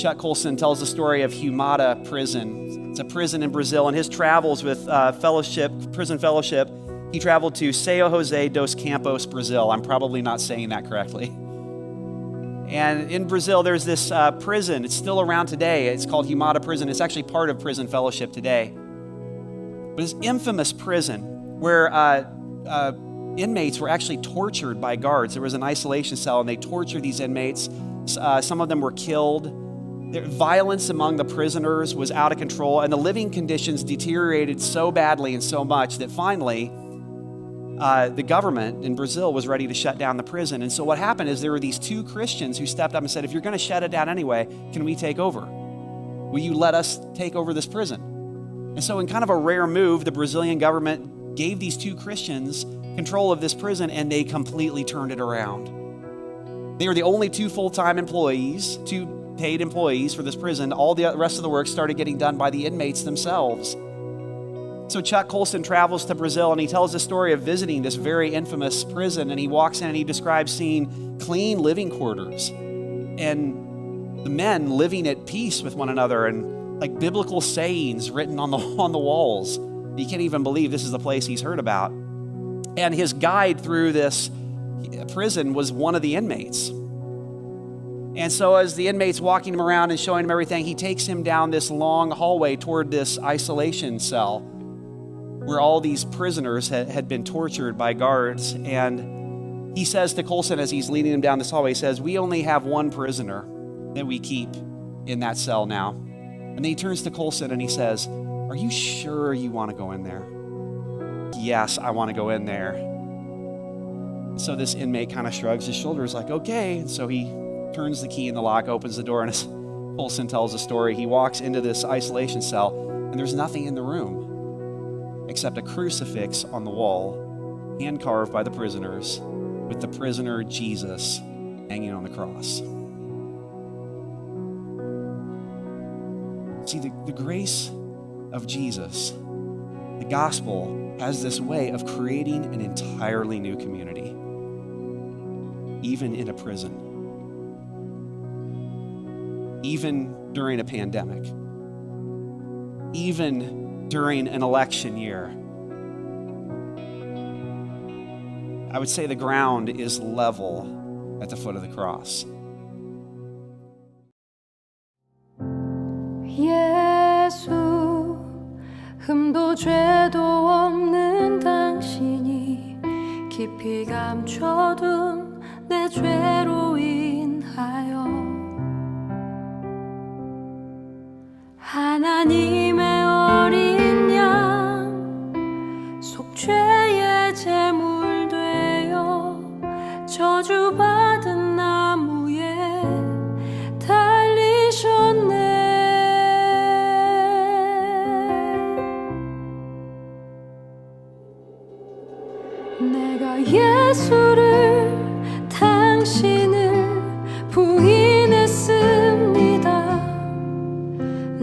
Chuck Colson tells the story of Humada Prison. It's a prison in Brazil. In his travels with prison fellowship, he traveled to São José dos Campos, Brazil. I'm probably not saying that correctly. And in Brazil, there's this prison. It's still around today. It's called Humada Prison. It's actually part of prison fellowship today. But it's infamous prison where inmates were actually tortured by guards. There was an isolation cell, and they tortured these inmates. Some of them were killed. Violence among the prisoners was out of control, and the living conditions deteriorated so badly and so much that finally the government in Brazil was ready to shut down the prison. And so what happened is there were these two Christians who stepped up and said, if you're going to shut it down anyway, can we take over? Will you let us take over this prison? And so in kind of a rare move, the Brazilian government gave these two Christians control of this prison, and they completely turned it around. They were the only two full-time employees, two paid employees for this prison. All the rest of the work started getting done by the inmates themselves. So Chuck Colson travels to Brazil, and he tells the story of visiting this very infamous prison, and he walks in and he describes seeing clean living quarters and the men living at peace with one another, and like biblical sayings written on the walls. You can't even believe this is the place he's heard about. And his guide through this prison was one of the inmates. And so as the inmate's walking him around and showing him everything, he takes him down this long hallway toward this isolation cell where all these prisoners had been tortured by guards. And he says to Colson as he's leading him down this hallway, he says, we only have one prisoner that we keep in that cell now. And then he turns to Colson and he says, are you sure you want to go in there? Yes, I want to go in there. So this inmate kind of shrugs his shoulders like, okay. And so he turns the key in the lock, opens the door, and as Colson tells the story, he walks into this isolation cell, and there's nothing in the room except a crucifix on the wall, hand-carved by the prisoners, with the prisoner Jesus hanging on the cross. See, the grace of Jesus, the gospel, has this way of creating an entirely new community, even in a prison. Even during a pandemic, even during an election year. I would say the ground is level at the foot of the cross. 예수, 흠도 죄도 없는 당신이 깊이 감춰둔 내 죄로 인하여 하나님의 어린 양 속죄의 제물 되어 저주받은 나무에 달리셨네. 내가 예수를 당신을 부인했습니다.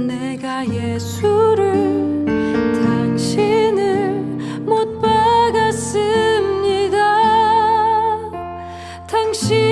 내가 예수를 당신을 못 박았습니다. 당신